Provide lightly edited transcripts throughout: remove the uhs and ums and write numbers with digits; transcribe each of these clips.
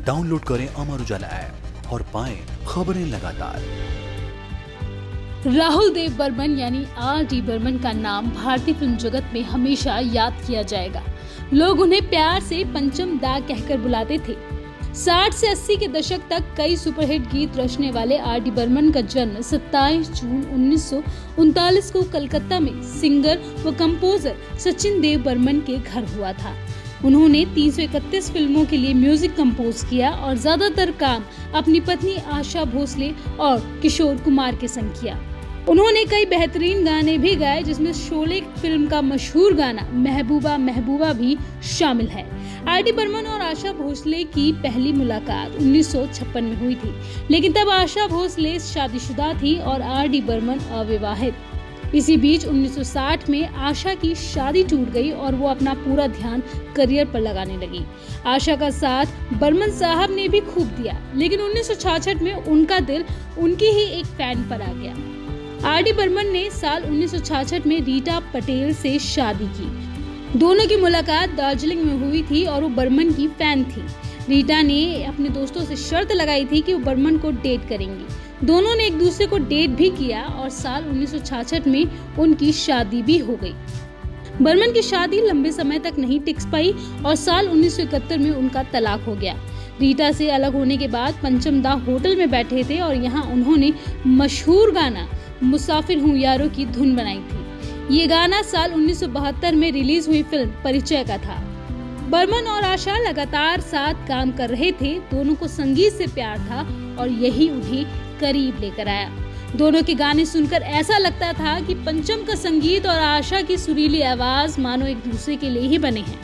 Download करें Amar Ujala app और पाएं खबरें लगातार। राहुल देव बर्मन यानी R.D. बर्मन का नाम भारतीय फिल्म जगत में हमेशा याद किया जाएगा। लोग उन्हें प्यार से पंचम दा कहकर बुलाते थे। 60 से 80 के दशक तक कई सुपरहिट गीत रचने वाले R.D. बर्मन का जन्म 27 जून 1939 को कलकत्ता में सिंगर व कंपोजर सचिन देव बर्मन के घर हुआ था। उन्होंने 331 फिल्मों के लिए म्यूजिक कंपोज किया और ज्यादातर काम अपनी पत्नी आशा भोसले और किशोर कुमार के संग किया। उन्होंने कई बेहतरीन गाने भी गाए, जिसमें शोले फिल्म का मशहूर गाना महबूबा महबूबा भी शामिल है। R.D. बर्मन और आशा भोसले की पहली मुलाकात 1956 में हुई थी, लेकिन तब आशा भोसले शादीशुदा थी और R.D. बर्मन अविवाहित। इसी बीच 1960 में आशा की शादी टूट गई और वो अपना पूरा ध्यान करियर पर लगाने लगी। आशा का साथ बर्मन साहब ने भी खूब दिया, लेकिन 1966 में उनका दिल उनकी ही एक फैन पर आ गया। R.D. बर्मन ने साल 1966 में रीटा पटेल से शादी की। दोनों की मुलाकात दार्जिलिंग में हुई थी और वो बर्मन की फैन थी। रीटा ने अपने दोस्तों से शर्त लगाई थी कि वो बर्मन को डेट करेंगी। दोनों ने एक दूसरे को डेट भी किया और साल 1966 में उनकी शादी भी हो गई। बर्मन की शादी लंबे समय तक नहीं टिक पाई और साल 1971 में उनका तलाक हो गया। रीटा से अलग होने के बाद पंचम दा होटल में बैठे थे और यहाँ उन्होंने मशहूर गाना मुसाफिर हूँ यारों की धुन बनाई थी। ये गाना साल 1972 में रिलीज हुई फिल्म परिचय का था। बर्मन और आशा लगातार साथ काम कर रहे थे। दोनों को संगीत से प्यार था और यही उन्हें करीब लेकर आया। दोनों के गाने सुनकर ऐसा लगता था कि पंचम का संगीत और आशा की सुरीली आवाज मानो एक दूसरे के लिए ही बने हैं।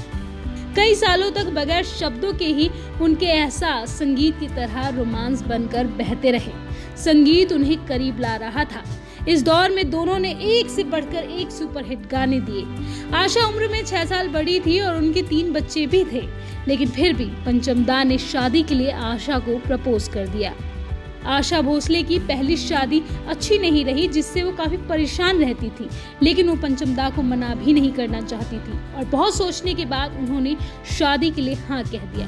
कई सालों तक बगैर शब्दों के ही उनके एहसास संगीत की तरह रोमांस बनकर बहते रहे। संगीत उन्हें करीब ला रहा था। इस दौर में दोनों ने एक से बढ़कर एक सुपरहिट गाने दिए। आशा उम्र में 6 साल बड़ी थी और उनके 3 बच्चे भी थे, लेकिन फिर भी पंचम दा ने शादी के लिए आशा को प्रपोज कर दिया। आशा भोसले की पहली शादी अच्छी नहीं रही, जिससे वो काफी परेशान रहती थी, लेकिन वो पंचम दा को मना भी नहीं करना चाहती थी और बहुत सोचने के बाद उन्होंने शादी के लिए हाँ कह दिया।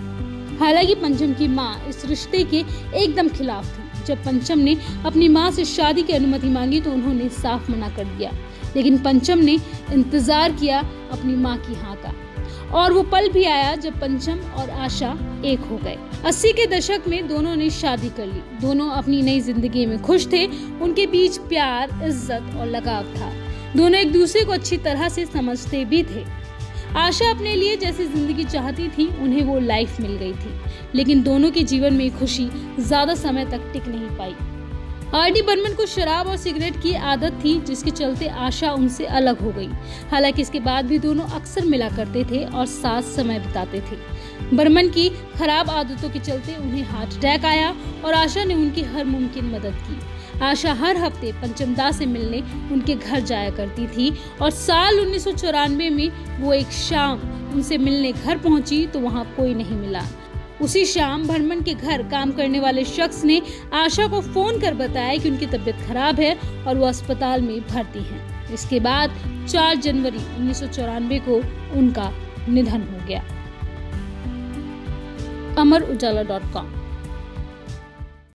हालांकि पंचम की माँ इस रिश्ते के एकदम खिलाफ थी। जब पंचम ने अपनी माँ से शादी की अनुमति मांगी तो उन्होंने साफ मना कर दिया, लेकिन पंचम ने इंतजार किया अपनी माँ की हाँ का, और वो पल भी आया जब पंचम और आशा एक हो गए। 80 के दशक में दोनों ने शादी कर ली। दोनों अपनी नई जिंदगी में खुश थे। उनके बीच प्यार, इज्जत और लगाव था। दोनों एक दूसरे को अच्छी तरह से समझते भी थे। आशा अपने लिए जैसी जिंदगी चाहती थी, उन्हें वो लाइफ मिल गई थी, लेकिन दोनों के जीवन में खुशी ज्यादा समय तक टिक नहीं पाई। R.D. बर्मन को शराब और सिगरेट की आदत थी, जिसके चलते आशा उनसे अलग हो गई। हालांकि इसके बाद भी दोनों अक्सर मिला करते थे और साथ समय बिताते थे। बर्मन की खराब आदतों के चलते उन्हें हार्ट अटैक आया और आशा ने उनकी हर मुमकिन मदद की। आशा हर हफ्ते पंचम दा से मिलने उनके घर जाया करती थी और साल 1994 में वो एक शाम उनसे मिलने घर पहुंची तो वहां कोई नहीं मिला। उसी शाम बर्मन के घर काम करने वाले शख्स ने आशा को फोन कर बताया कि उनकी तबीयत खराब है और वो अस्पताल में भर्ती हैं। इसके बाद 4 जनवरी 1994 को उनका निधन हो गया। अमर उजाला.com